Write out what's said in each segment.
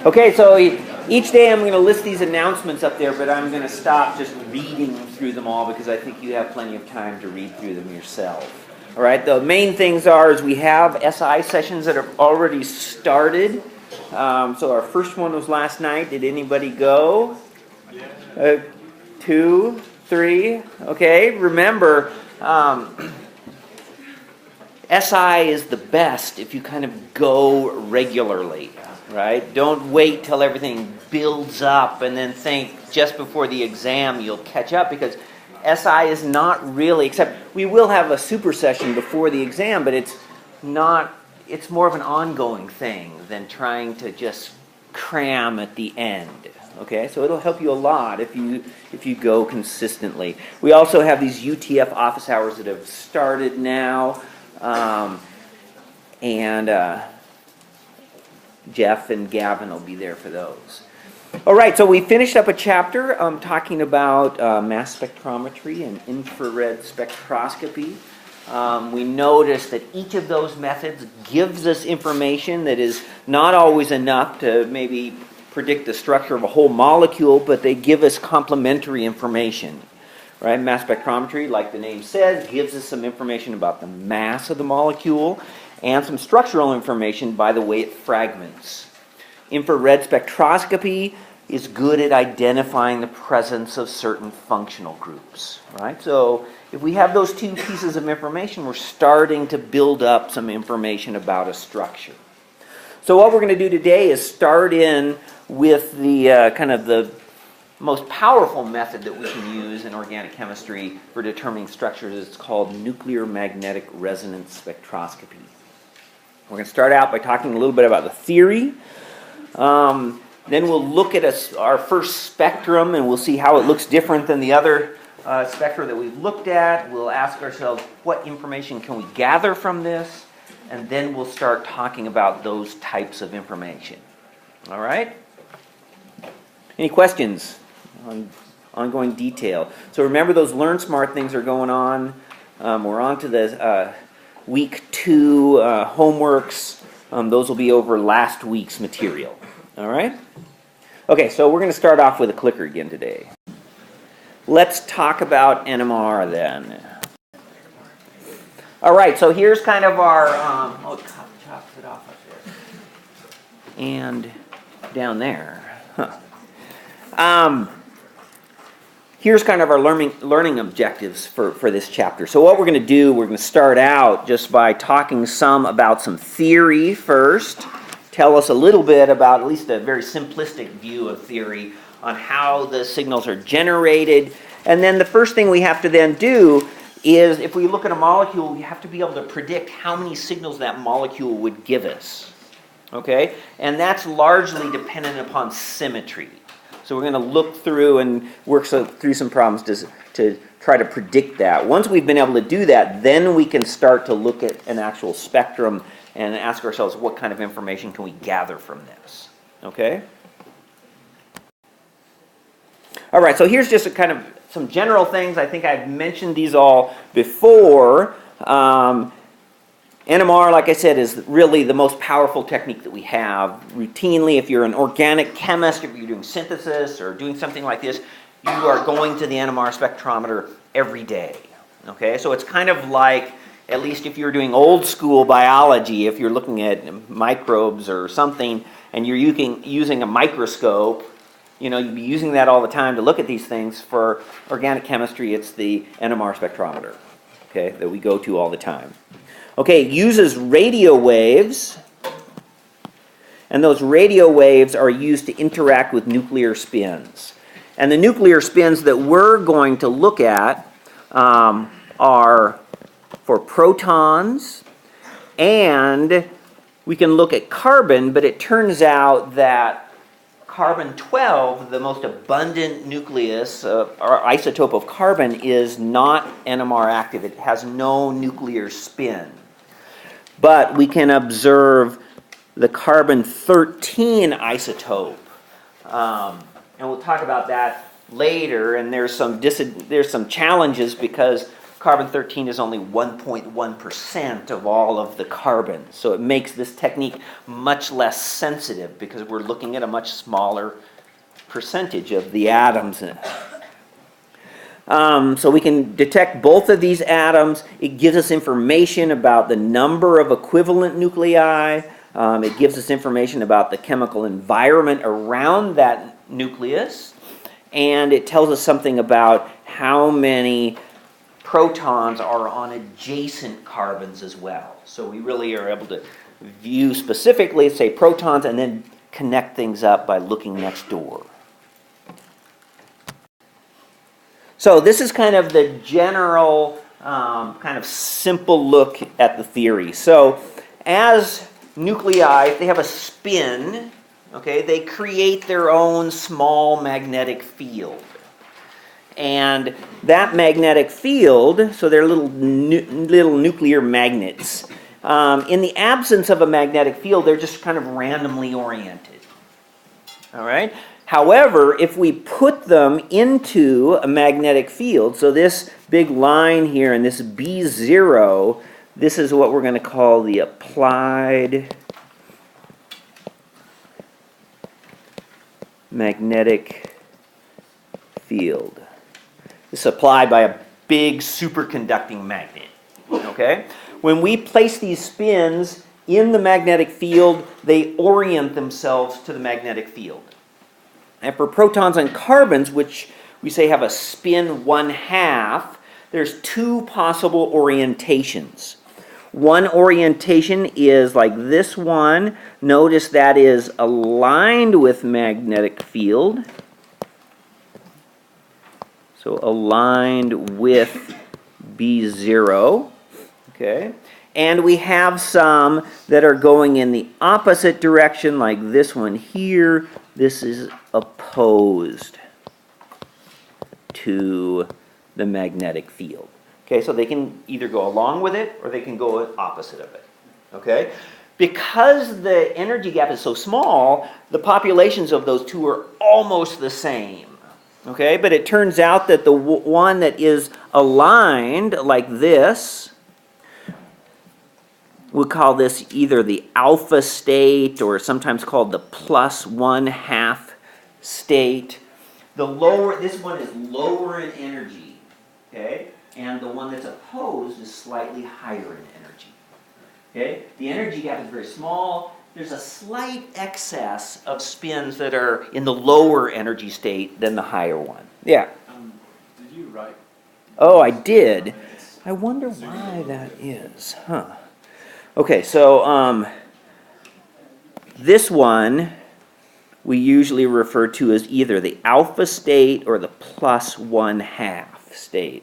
Okay, so each day I'm going to list these announcements up there, but I'm going to stop just reading through them all because I think you have plenty of time to read through them yourself. All right, the main things are we have SI sessions that have already started. So our first one was last night. Did anybody go? 2, 3. Okay, remember, SI is the best if you kind of go regularly. Right? Don't wait till everything builds up and then think just before the exam you'll catch up, because SI is not really, except we will have a super session before the exam, but it's more of an ongoing thing than trying to just cram at the end. Okay? So it'll help you a lot if you go consistently. We also have these UTF office hours that have started now. Jeff and Gavin will be there for those. All right, so we finished up a chapter talking about mass spectrometry and infrared spectroscopy. We noticed that each of those methods gives us information that is not always enough to maybe predict the structure of a whole molecule, but they give us complementary information. Right? Mass spectrometry, like the name says, gives us some information about the mass of the molecule and some structural information by the way it fragments. Infrared spectroscopy is good at identifying the presence of certain functional groups. Right? So if we have those two pieces of information, we're starting to build up some information about a structure. So what we're going to do today is start in with the kind of the most powerful method that we can use in organic chemistry for determining structures. It's called nuclear magnetic resonance spectroscopy. We're going to start out by talking a little bit about the theory. Then we'll look at our first spectrum, and we'll see how it looks different than the other spectra that we've looked at. We'll ask ourselves, what information can we gather from this? And then we'll start talking about those types of information. All right? Any questions on ongoing detail? So remember, those Learn Smart things are going on. We're on to the week 2 homeworks. Those will be over last week's material. All right? Okay, so we're going to start off with a clicker again today. Let's talk about NMR then. All right, so here's kind of our... chops it off up there. And down there. Here's kind of our learning objectives for this chapter. So what we're going to do, we're going to start out just by talking some about some theory first. Tell us a little bit about at least a very simplistic view of theory on how the signals are generated. And then the first thing we have to then do is, if we look at a molecule, we have to be able to predict how many signals that molecule would give us. Okay? And that's largely dependent upon symmetry. So we're going to look through and work through some problems to try to predict that. Once we've been able to do that, then we can start to look at an actual spectrum and ask ourselves, what kind of information can we gather from this? Okay? All right, so here's just a kind of some general things. I think I've mentioned these all before. NMR, like I said, is really the most powerful technique that we have. Routinely, if you're an organic chemist, if you're doing synthesis or doing something like this, you are going to the NMR spectrometer every day. Okay, so it's kind of like, at least if you're doing old school biology, if you're looking at microbes or something, and you're using a microscope, you'd be using that all the time to look at these things. For organic chemistry, it's the NMR spectrometer, okay, that we go to all the time. Okay, it uses radio waves, and those radio waves are used to interact with nuclear spins. And the nuclear spins that we're going to look at are for protons, and we can look at carbon, but it turns out that carbon-12, the most abundant nucleus, or isotope of carbon, is not NMR active. It has no nuclear spin. But we can observe the carbon-13 isotope. And we'll talk about that later, and there's some challenges because carbon-13 is only 1.1% of all of the carbon. So it makes this technique much less sensitive because we're looking at a much smaller percentage of the atoms in it. So we can detect both of these atoms. It gives us information about the number of equivalent nuclei. It gives us information about the chemical environment around that nucleus. And it tells us something about how many protons are on adjacent carbons as well. So we really are able to view specifically, say, protons and then connect things up by looking next door. So this is kind of the general, kind of simple look at the theory. So as nuclei, if they have a spin, okay, they create their own small magnetic field. And that magnetic field, so they're little nuclear magnets. In the absence of a magnetic field, they're just kind of randomly oriented. All right? However, if we put them into a magnetic field, so this big line here and this B0, this is what we're going to call the applied magnetic field. It's applied by a big superconducting magnet. Okay? When we place these spins in the magnetic field, they orient themselves to the magnetic field. And for protons and carbons, which we say have a spin 1/2, there's two possible orientations. One orientation is like this one. Notice that is aligned with magnetic field. So aligned with B0. Okay. And we have some that are going in the opposite direction, like this one here. This is opposed to the magnetic field. Okay, so they can either go along with it or they can go opposite of it. Okay? Because the energy gap is so small, the populations of those two are almost the same. Okay, but it turns out that the one that is aligned like this, we'll call this either the alpha state or sometimes called the plus 1/2 state. The lower, this one is lower in energy, okay? And the one that's opposed is slightly higher in energy. Okay? The energy gap is very small. There's a slight excess of spins that are in the lower energy state than the higher one. Yeah. Did you write? Oh, I did. I wonder why that is. Huh. Okay, so this one we usually refer to as either the alpha state or the plus 1/2 state.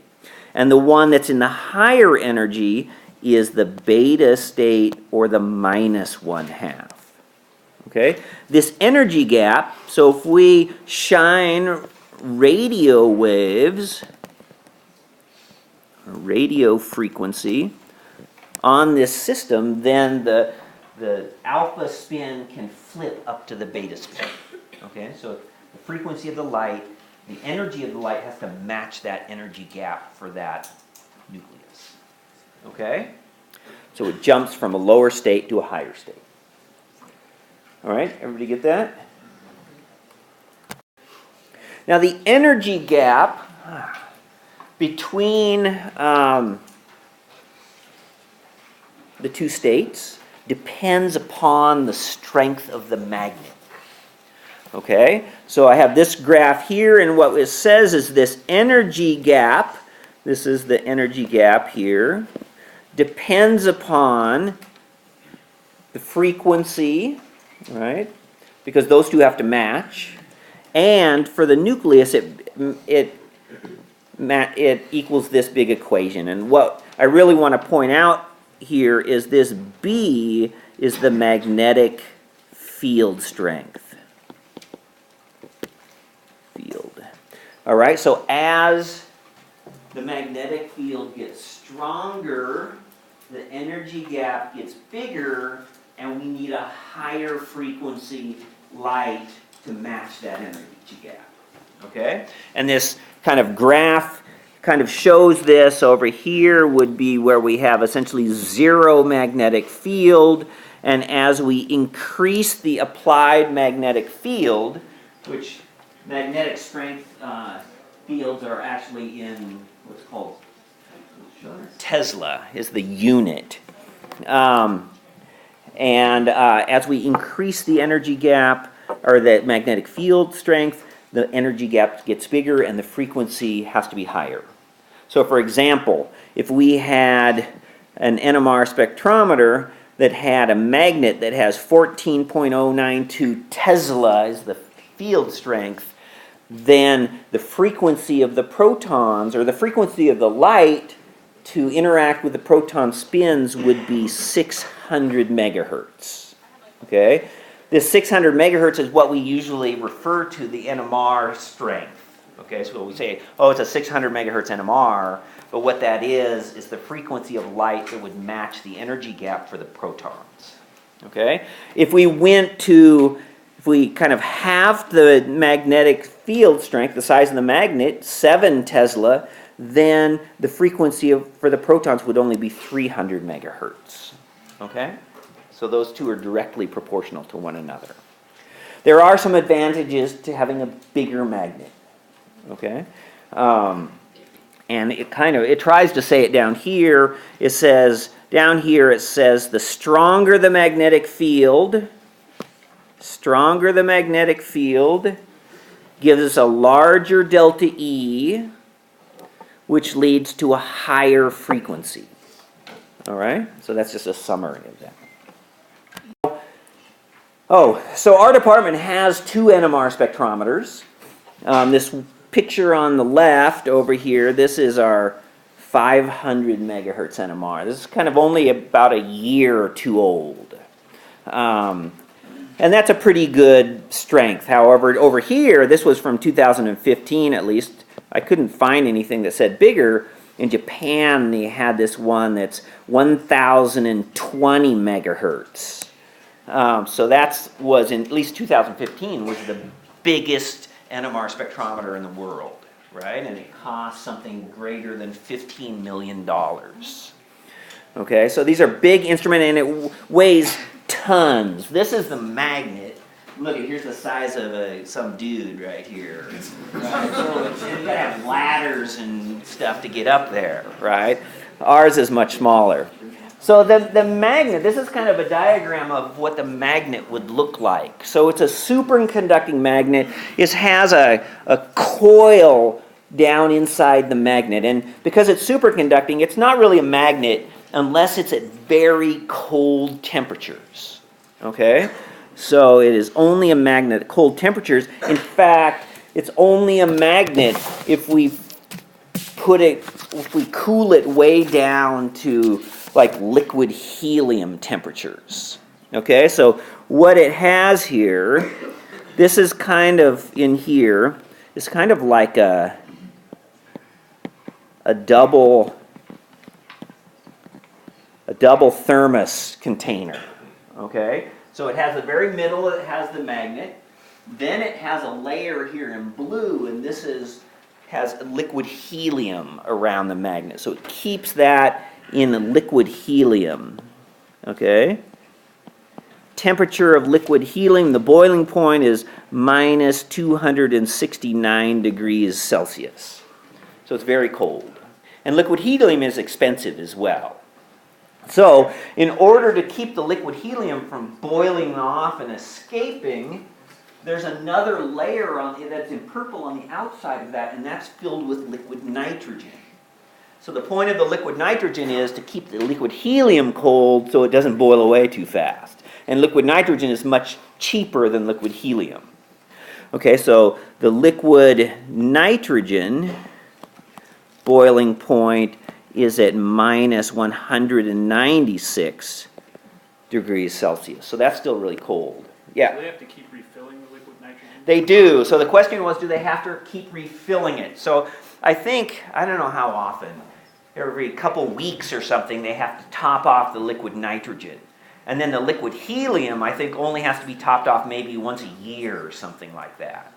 And the one that's in the higher energy is the beta state or the minus 1/2. Okay? This energy gap, so if we shine radio waves, or radio frequency, on this system, then the alpha spin can flip up to the beta spin. Okay, so the frequency of the light, the energy of the light has to match that energy gap for that nucleus. Okay? So it jumps from a lower state to a higher state. All right, everybody get that? Now the energy gap between the two states depends upon the strength of the magnet. Okay, so I have this graph here, and what it says is this energy gap, this is the energy gap here, depends upon the frequency, right? Because those two have to match. And for the nucleus, it equals this big equation. And what I really want to point out here is this B is the magnetic field strength. All right, so as the magnetic field gets stronger, the energy gap gets bigger, and we need a higher frequency light to match that energy gap. Okay? And this kind of graph kind of shows this over here would be where we have essentially zero magnetic field, and as we increase the applied magnetic field, which magnetic strength fields are actually in what's called Tesla is the unit. As we increase the energy gap, or the magnetic field strength, the energy gap gets bigger and the frequency has to be higher. So for example, if we had an NMR spectrometer that had a magnet that has 14.092 Tesla as the field strength, then the frequency of the protons, or the frequency of the light to interact with the proton spins, would be 600 megahertz. Okay? This 600 megahertz is what we usually refer to the NMR strength. Okay, so we say, oh, it's a 600 megahertz NMR, but what that is the frequency of light that would match the energy gap for the protons. Okay? If we kind of halved the magnetic field strength, the size of the magnet, 7 Tesla, then the frequency for the protons would only be 300 megahertz. Okay? So those two are directly proportional to one another. There are some advantages to having a bigger magnet. Okay? And it tries to say it down here. It says, down here it says the stronger the magnetic field gives us a larger delta E, which leads to a higher frequency. All right? So that's just a summary of that. Oh, so our department has 2 NMR spectrometers. This picture on the left over here, this is our 500 megahertz NMR. This is kind of only about a year or 2 old. And that's a pretty good strength. However, over here, this was from 2015 at least. I couldn't find anything that said bigger. In Japan, they had this one that's 1020 megahertz. So that was, in at least 2015, was the biggest NMR spectrometer in the world, right? And it cost something greater than $15 million. Okay, so these are big instruments, and it weighs tons. This is the magnet. Look, here's the size of some dude right here. Right? So you gotta have ladders and stuff to get up there, right? Ours is much smaller. So the magnet, this is kind of a diagram of what the magnet would look like. So it's a superconducting magnet. It has a coil down inside the magnet. And because it's superconducting, it's not really a magnet unless it's at very cold temperatures. Okay? So it is only a magnet at cold temperatures. In fact, it's only a magnet if we cool it way down to like liquid helium temperatures. Okay, so what it has here, this is kind of in here, it's kind of like a double thermos container. Okay, so it has the very middle, it has the magnet, then it has a layer here in blue, and this has liquid helium around the magnet. So it keeps that in liquid helium. Okay? Temperature of liquid helium, the boiling point is minus 269 degrees Celsius. So it's very cold. And liquid helium is expensive as well. So in order to keep the liquid helium from boiling off and escaping, there's another layer that's in purple on the outside of that, and that's filled with liquid nitrogen. So the point of the liquid nitrogen is to keep the liquid helium cold so it doesn't boil away too fast. And liquid nitrogen is much cheaper than liquid helium. Okay, so the liquid nitrogen boiling point is at minus 196 degrees Celsius. So that's still really cold. Yeah. Do they have to keep refilling the liquid nitrogen? They do. So the question was, do they have to keep refilling it? So I don't know how often, every couple weeks or something, they have to top off the liquid nitrogen. And then the liquid helium, I think, only has to be topped off maybe once a year or something like that.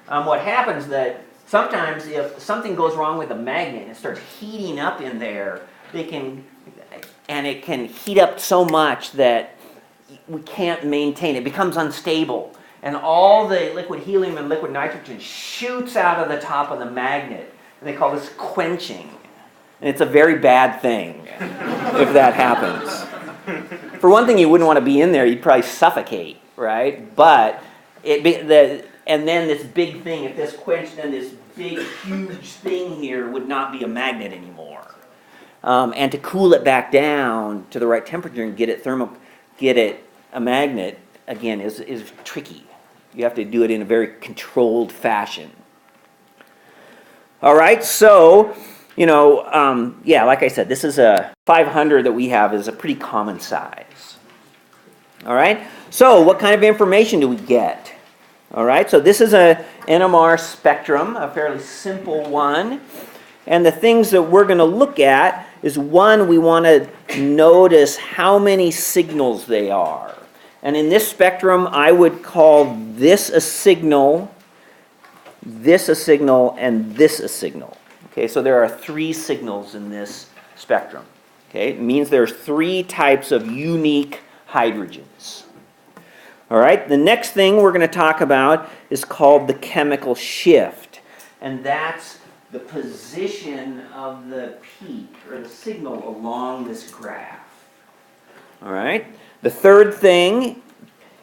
What happens that sometimes if something goes wrong with a magnet and it starts heating up in there, and it can heat up so much that we can't maintain it. It becomes unstable. And all the liquid helium and liquid nitrogen shoots out of the top of the magnet. And they call this quenching. And it's a very bad thing if that happens. For one thing, you wouldn't want to be in there. You'd probably suffocate, right? But and then this big thing, if this quenched, then this big, huge thing here would not be a magnet anymore. And to cool it back down to the right temperature and get it a magnet, again, is tricky. You have to do it in a very controlled fashion. All right, so, like I said, this is a 500 that we have is a pretty common size. All right, so what kind of information do we get? All right, so this is a NMR spectrum, a fairly simple one. And the things that we're going to look at is, one, we want to notice how many signals they are. And in this spectrum, I would call this a signal, this a signal, and this a signal. Okay, so there are 3 signals in this spectrum. Okay, it means there's 3 types of unique hydrogens. All right, the next thing we're going to talk about is called the chemical shift. And that's the position of the peak or the signal along this graph. All right. The third thing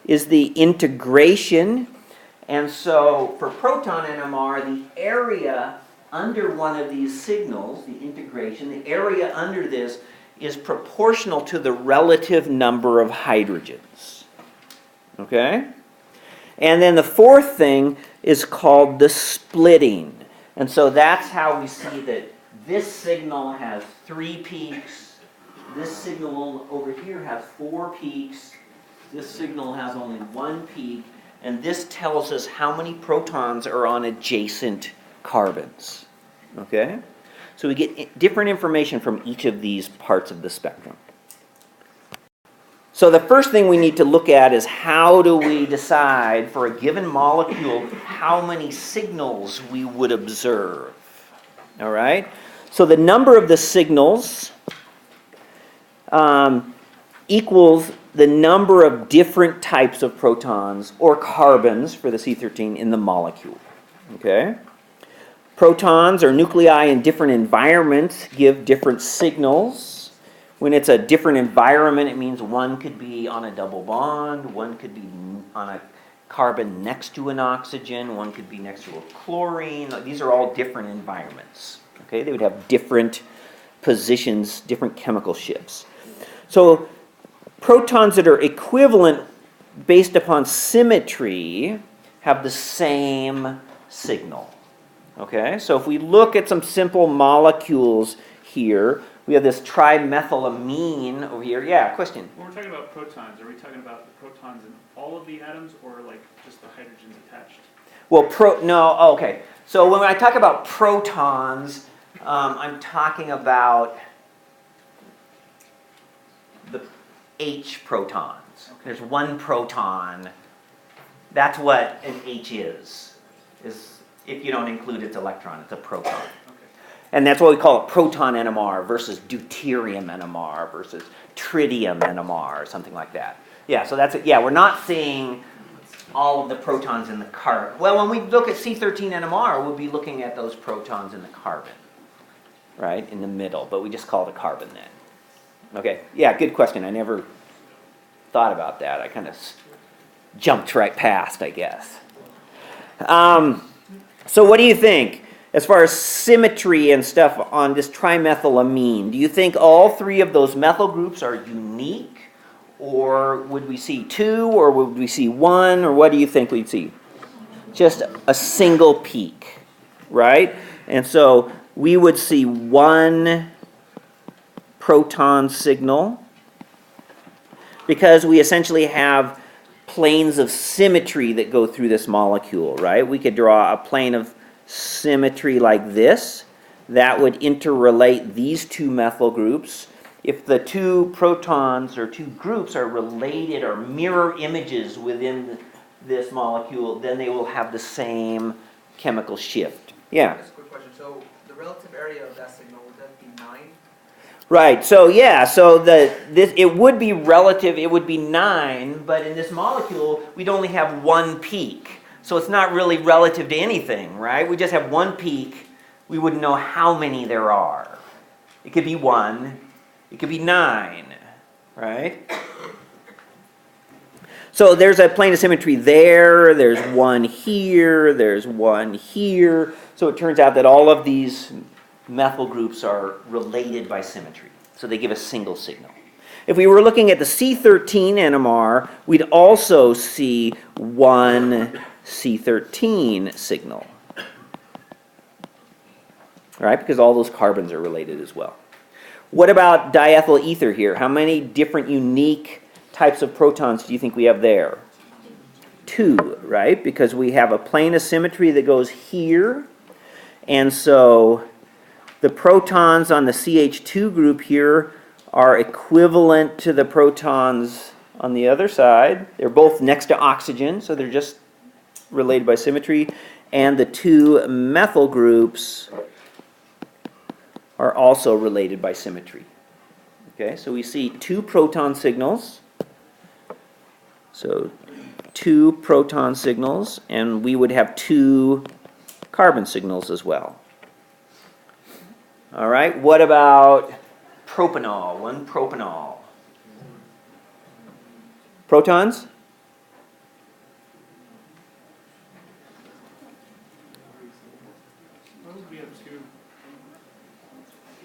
is the integration. And so for proton NMR, the area under one of these signals, the integration, the area under this is proportional to the relative number of hydrogens. Okay? And then the fourth thing is called the splitting. And so that's how we see that this signal has 3 peaks. This signal over here has 4 peaks. This signal has only 1 peak. And this tells us how many protons are on adjacent carbons. Okay? So we get different information from each of these parts of the spectrum. So the first thing we need to look at is, how do we decide for a given molecule how many signals we would observe? All right? So the number of the signals equals the number of different types of protons or carbons for the C13 in the molecule. Okay? Protons or nuclei in different environments give different signals. When it's a different environment, it means one could be on a double bond, one could be on a carbon next to an oxygen, one could be next to a chlorine. These are all different environments. Okay? They would have different positions, different chemical shifts. So protons that are equivalent based upon symmetry have the same signal. Okay? So if we look at some simple molecules here, we have this trimethylamine over here. Yeah, question? When we're talking about protons, are we talking about the protons in all of the atoms, or like just the hydrogens attached? Well, okay. So when I talk about protons, I'm talking about the H protons. Okay. There's 1 proton. That's what an H is if you don't include its electron, it's a proton. Okay. And that's what we call it, proton NMR versus deuterium NMR versus tritium NMR or something like that. Yeah, so that's it. Yeah, we're not seeing all of the protons in the carbon. Well, when we look at C13 NMR, we'll be looking at those protons in the carbon, right, in the middle, but we just call it a carbon then. Okay, yeah, good question. I never thought about that. I kind of jumped right past, I guess. So what do you think as far as symmetry and stuff on this trimethylamine? Do you think all 3 of those methyl groups are unique, or would we see 2, or would we see 1, or what do you think we'd see? Just a single peak, right? And so we would see 1 proton signal because we essentially have planes of symmetry that go through this molecule, right? We could draw a plane of symmetry like this that would interrelate these 2 methyl groups. If the 2 protons or 2 groups are related or mirror images within this molecule, then they will have the same chemical shift. Yeah. Just a quick question. So the relative area of that signal, would that be 9? Right, so yeah, so it would be relative, it would be 9, but in this molecule, we'd only have one peak. So it's not really relative to anything, right? We just have one peak, we wouldn't know how many there are. It could be 1, it could be 9, right? So there's a plane of symmetry there, there's one here, there's one here. So it turns out that all of these methyl groups are related by symmetry. So they give a single signal. If we were looking at the C13 NMR, we'd also see one C13 signal. Right? Because all those carbons are related as well. What about diethyl ether here? How many different unique types of protons do you think we have there? 2, right? Because we have a plane of symmetry that goes here. And so the protons on the CH2 group here are equivalent to the protons on the other side. They're both next to oxygen, so they're just related by symmetry. And the 2 methyl groups are also related by symmetry. Okay, so we see 2 proton signals. So 2 proton signals, and we would have 2 carbon signals as well. All right, what about propanol? 1 propanol. Protons? Suppose we have 2.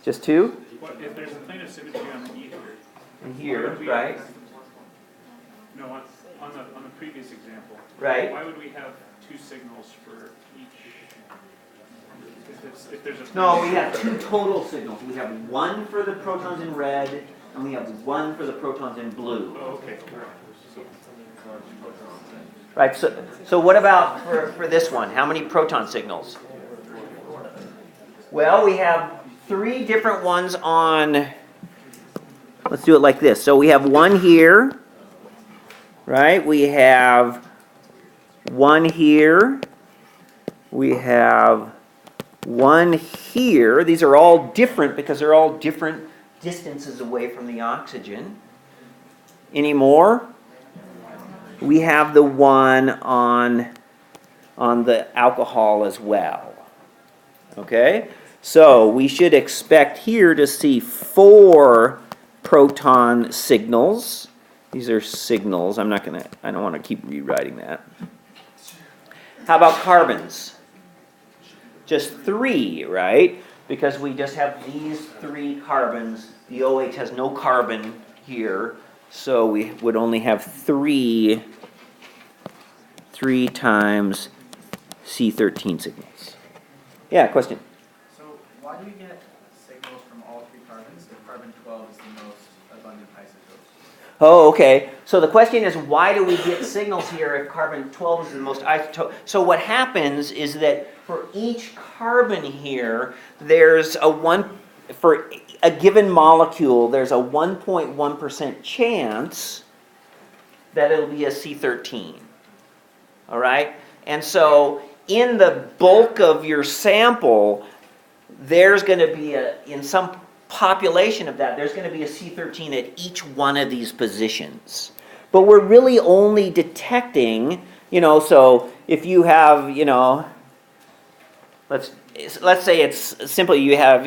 Just 2? What, if there's a plane of symmetry on the ether? And here, right? No, on the previous example. Right. Why would we have 2 signals for each? If there's a No, we have 2 total signals. We have 1 for the protons in red, and we have 1 for the protons in blue. Oh, okay. Right, so what about for this one? How many proton signals? Well, we have 3 different ones on, let's do it like this. So we have 1 here, right? We have 1 here. We have 1 here. These are all different because they're all different distances away from the oxygen. Any more? We have the one on the alcohol as well. Okay? So we should expect here to see 4 proton signals. These are signals. I don't want to keep rewriting that. How about carbons? Just 3, right? Because we just have these 3 carbons. The OH has no carbon here, so we would only have 3 times C13 signals. Yeah, question? So why do we get signals from all 3 carbons if carbon 12 is the most abundant isotope? Oh, okay. So the question is, why do we get signals here if carbon 12 is the most isotope? So what happens is that for each carbon here, there's for a given molecule, there's a 1.1% chance that it'll be a C13. All right? And so in the bulk of your sample, there's going to be in some population of that, there's going to be a C13 at each one of these positions. But we're really only detecting, so if you have, let's say it's simply you have,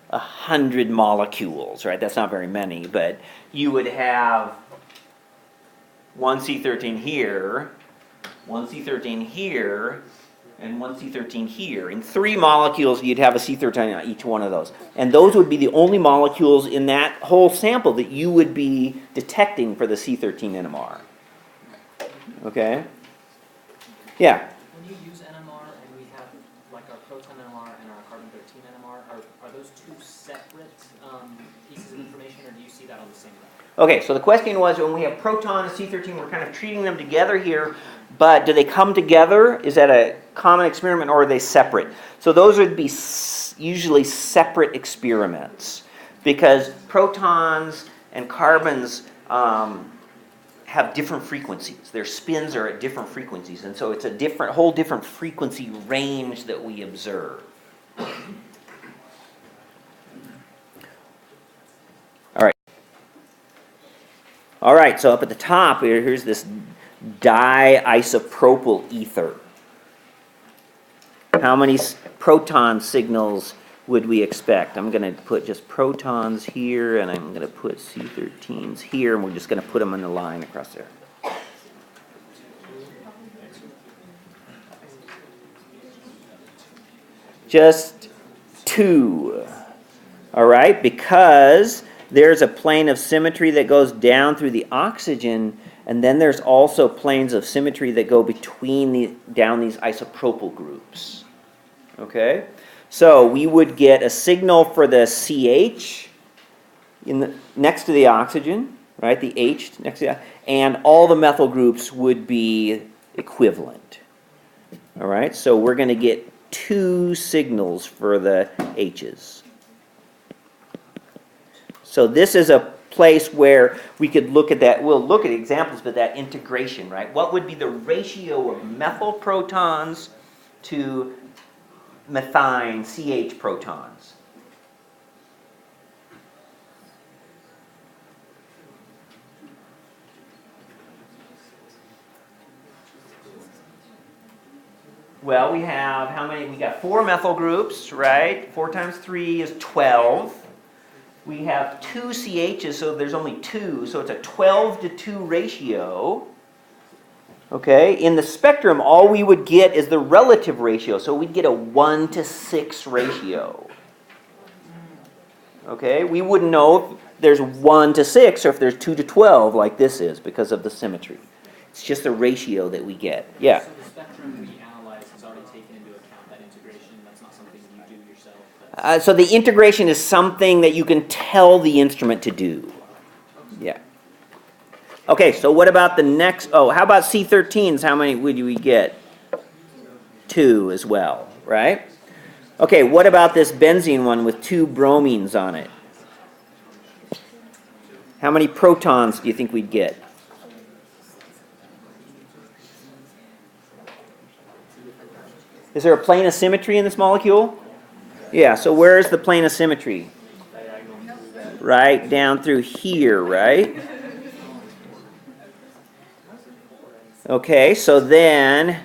100 molecules, right? That's not very many, but you would have 1 C13 here, 1 C13 here, and 1 C13 here. In 3 molecules, you'd have a C13 on each one of those. And those would be the only molecules in that whole sample that you would be detecting for the C13 NMR. Okay? Yeah? When you use NMR and we have like our proton NMR and our carbon 13 NMR, are those 2 separate pieces of information, or do you see that on the same level? Okay, so the question was, when we have proton and C13, we're kind of treating them together here, but do they come together? Is that a common experiment, or are they separate? So those would be usually separate experiments, because protons and carbons have different frequencies. Their spins are at different frequencies, and so it's a whole different frequency range that we observe. All right, so up at the top here, here's this diisopropyl ether. How many proton signals would we expect? I'm going to put just protons here, and I'm going to put C13s here, and we're just going to put them in a line across there. Just 2. All right, because there's a plane of symmetry that goes down through the oxygen, and then there's also planes of symmetry that go down these isopropyl groups. Okay? So we would get a signal for the CH next to the oxygen, right? The H next to the, and all the methyl groups would be equivalent. All right? So we're going to get 2 signals for the H's. So this is a place where we could look at that. We'll look at examples of that integration, right? What would be the ratio of methyl protons to methine CH protons? Well, we have how many? We got 4 methyl groups, right? 4 times 3 is 12. We have 2 CHs, so there's only 2, so it's a 12 to 2 ratio. Okay, in the spectrum, all we would get is the relative ratio, so we'd get a 1 to 6 ratio. Okay, we wouldn't know if there's 1 to 6 or if there's 2 to 12 like this is because of the symmetry. It's just the ratio that we get. Yeah? So the spectrum we analyze has already taken into account that integration. That's not something you do yourself. So the integration is something that you can tell the instrument to do. Yeah. Okay, so what about the next? Oh, how about C13s? How many would we get? 2 as well, right? Okay, what about this benzene one with 2 bromines on it? How many protons do you think we'd get? Is there a plane of symmetry in this molecule? Yeah, so where's the plane of symmetry? Right down through here, right? Okay, so then,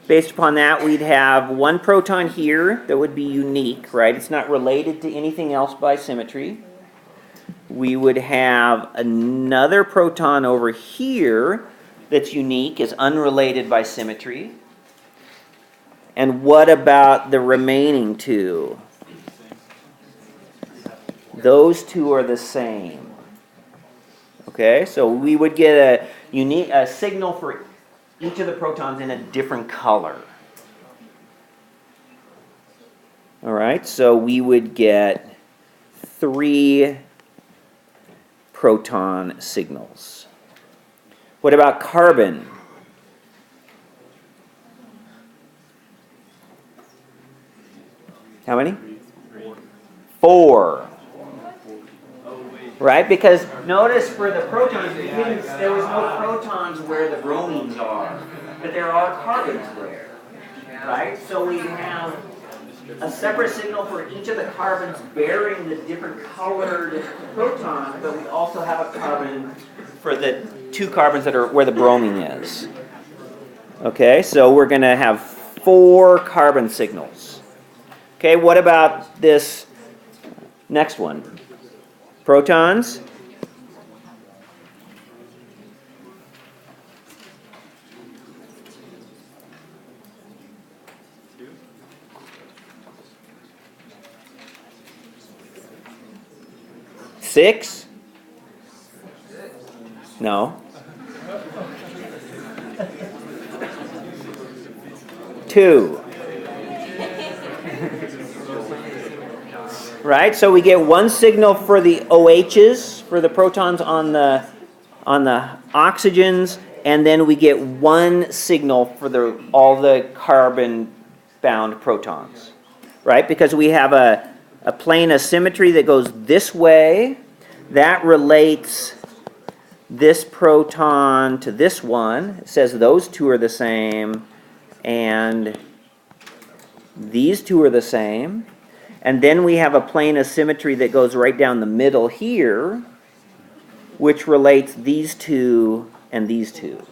based upon that, we'd have 1 proton here that would be unique, right? It's not related to anything else by symmetry. We would have another proton over here that's unique, is unrelated by symmetry. And what about the remaining 2? Those 2 are the same. Okay, so we would get a signal for each of the protons in a different color. All right, so we would get 3 proton signals. What about carbon? How many? 4. Right? Because notice for the protons, there was no protons where the bromines are, but there are carbons there. Right? So we have a separate signal for each of the carbons bearing the different colored protons, but we also have a carbon for the 2 carbons that are where the bromine is. Okay, so we're going to have 4 carbon signals. Okay, what about this next one? Protons. Six? No. 2. Right, so we get 1 signal for the OHs, for the protons on the oxygens, and then we get 1 signal for all the carbon-bound protons. Right, because we have a plane of symmetry that goes this way, that relates this proton to this one. It says those two are the same, and these two are the same. And then we have a plane of symmetry that goes right down the middle here, which relates these two and these two.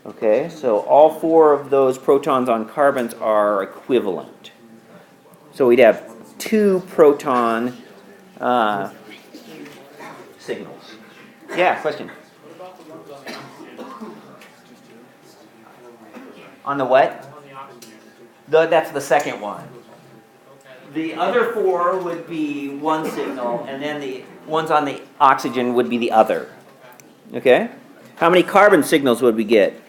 Okay, so all four of those protons on carbons are equivalent. So we'd have two proton signals. Yeah, question? On the what? That's the second one. The other four would be one signal, and then the ones on the oxygen would be the other. Okay? How many carbon signals would we get?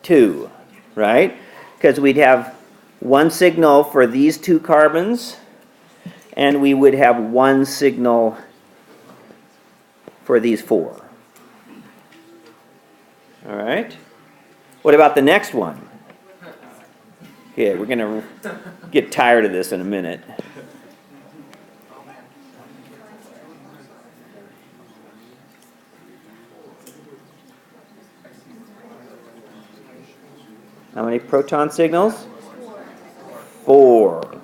2, right? Because we'd have one signal for these two carbons, and we would have one signal for these four. All right? What about the next one? Okay, we're going to get tired of this in a minute. How many proton signals? 4.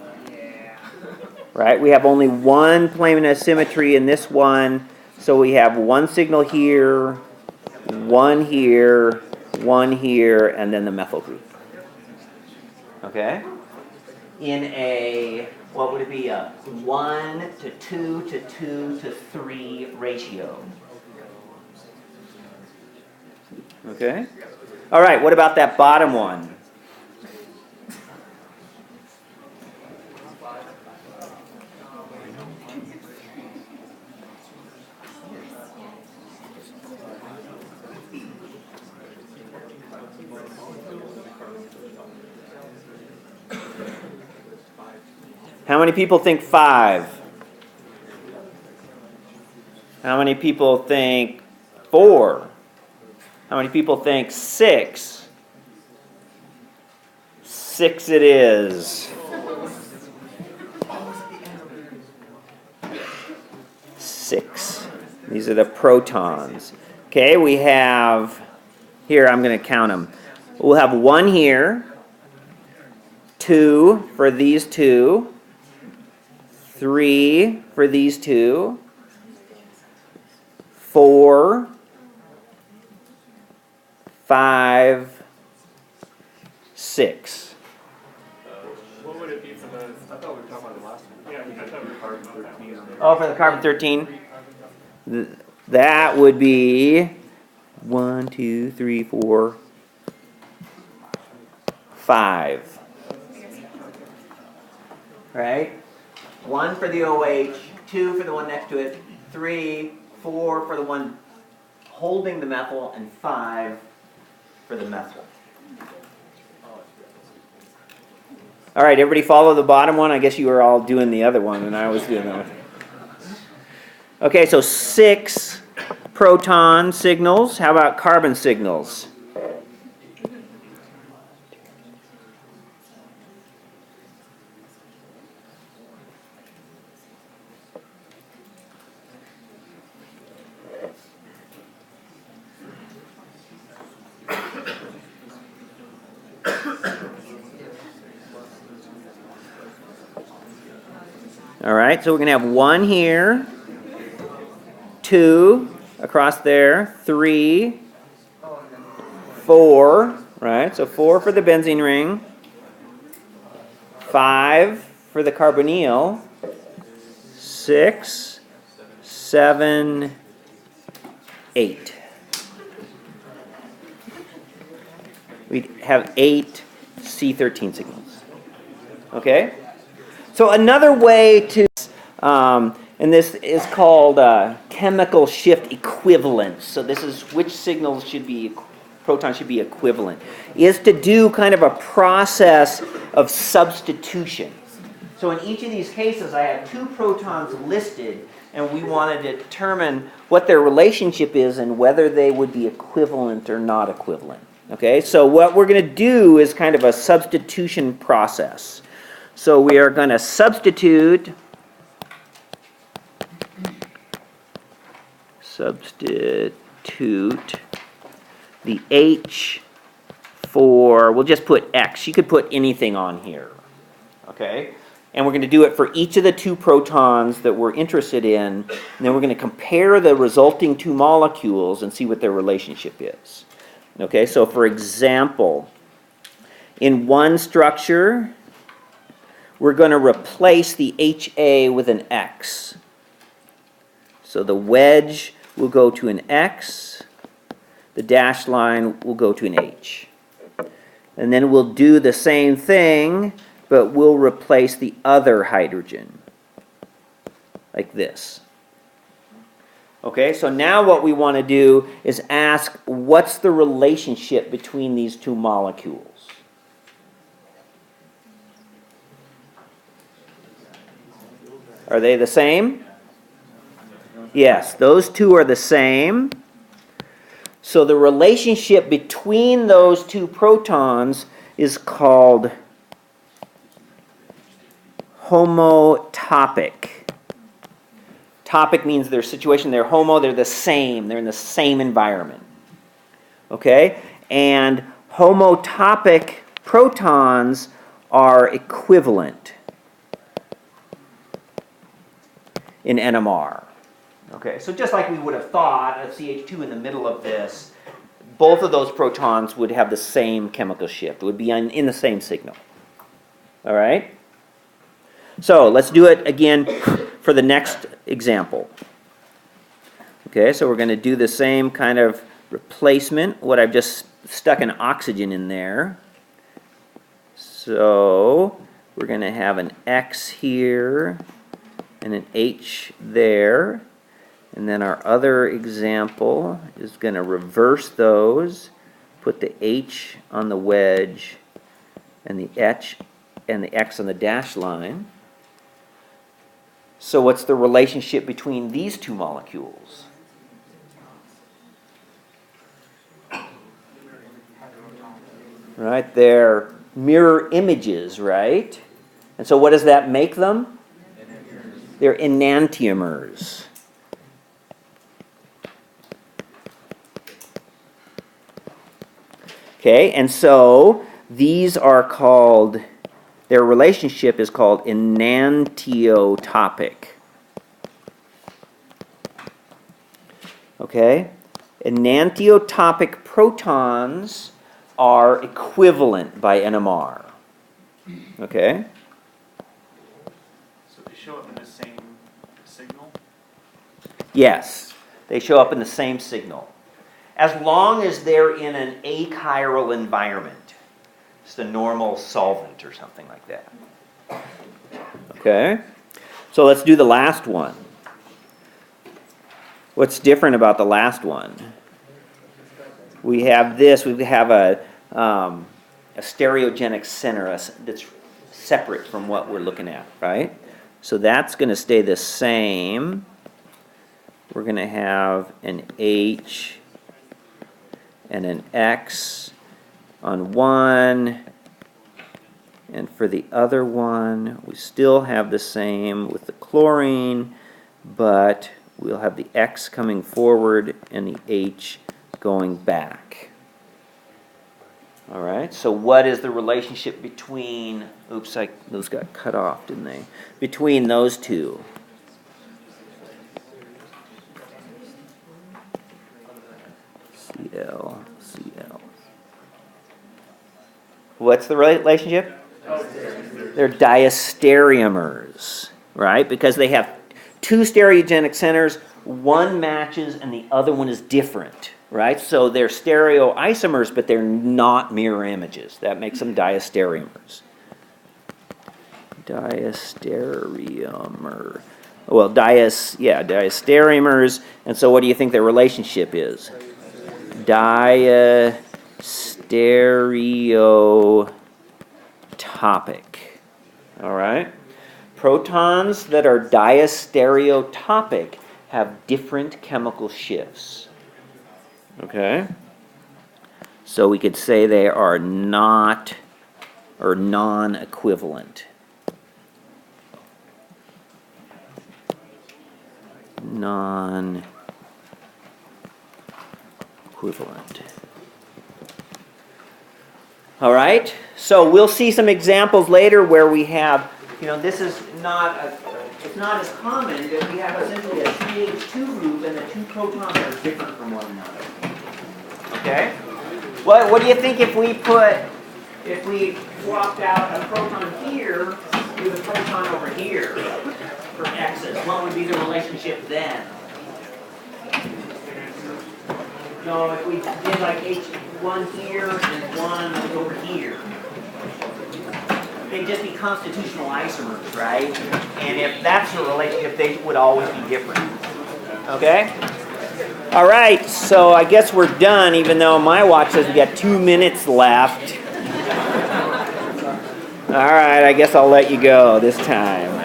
Right? We have only one plane of symmetry in this one, so we have one signal here, one here, one here, and then the methyl group. Okay? In a, what would it be, a 1 to 2 to 2 to 3 ratio. Okay? All right, what about that bottom one? How many people think 5? How many people think 4? How many people think 6? 6 it is. 6. These are the protons. Okay, we have, here I'm going to count them. We'll have 1 here, 2 for these two, 3 for these two, 4, 5, 6. What would it be for the, I thought we were talking about the last one. Yeah, I thought we were carbon 13 on there. Oh, for the carbon 13? That would be 1, 2, 3, 4, 5. Right? 1 for the OH, 2 for the one next to it, 3, 4 for the one holding the methyl, and 5 for the methyl. All right, everybody follow the bottom one? I guess you were all doing the other one, and I was doing that. Okay, so 6 proton signals. How about carbon signals? All right, so we're going to have 1 here, 2 across there, 3, 4, right? So 4 for the benzene ring, 5 for the carbonyl, 6, 7, 8. We have 8 C13 signals. Okay? So another way to, and this is called chemical shift equivalence. So this is which signals should be, protons should be equivalent, is to do kind of a process of substitution. So in each of these cases, I have 2 protons listed, and we want to determine what their relationship is and whether they would be equivalent or not equivalent. Okay, so what we're going to do is kind of a substitution process. So we are going to substitute substitute the H for, we'll just put X. You could put anything on here, okay? And we're going to do it for each of the two protons that we're interested in, and then we're going to compare the resulting two molecules and see what their relationship is. Okay, so for example, in one structure, we're going to replace the HA with an X. So the wedge will go to an X, the dashed line will go to an H. And then we'll do the same thing, but we'll replace the other hydrogen, like this. Okay, so now what we want to do is ask, what's the relationship between these two molecules? Are they the same? Yes, those two are the same. So the relationship between those two protons is called homotopic. Topic means their situation, they're they're the same, they're in the same environment. Okay? And homotopic protons are equivalent in NMR. Okay, so just like we would have thought, a CH2 in the middle of this, both of those protons would have the same chemical shift. It would be in the same signal. All right? So let's do it again for the next example. Okay, so we're going to do the same kind of replacement. What I've just stuck an oxygen in there. So we're going to have an X here and an H there. And then our other example is going to reverse those, put the H on the wedge and the H and the X on the dash line. So what's the relationship between these two molecules? Right, they're mirror images, right? And so what does that make them? They're enantiomers. Okay, and so these are called, their relationship is called enantiotopic. Okay, enantiotopic protons are equivalent by NMR. Okay? So they show up in the same signal? Yes, they show up in the same signal. As long as they're in an achiral environment. It's the normal solvent or something like that. Okay? So let's do the last one. What's different about the last one? We have this, we have a stereogenic center that's separate from what we're looking at, right? So that's going to stay the same. We're going to have an H and an X on one, and for the other one we still have the same with the chlorine, but we'll have the X coming forward and the H going back. All right, so what is the relationship between, oops, those got cut off, didn't they? Between those two? Cl. What's the relationship? They're diastereomers, right? Because they have two stereogenic centers, one matches and the other one is different, right? So they're stereoisomers, but they're not mirror images. That makes them diastereomers. Diastereomer. Well, diastereomers. And so what do you think their relationship is? Diastereotopic. All right? Protons that are diastereotopic have different chemical shifts. Okay? So we could say they are not or non-equivalent. Non-equivalent. equivalent. All right, so we'll see some examples later where we have, this is it's not as common, but we have essentially a 3H2 group and the two protons are different from one another. Okay? What do you think if we swapped out a proton here with a proton over here for X's? What would be the relationship then? No, if we did like H1 here and one over here, they'd just be constitutional isomers, right? And if that's the relationship, they would always be different. Okay? All right, so I guess we're done, even though my watch says we got 2 minutes left. All right, I guess I'll let you go this time.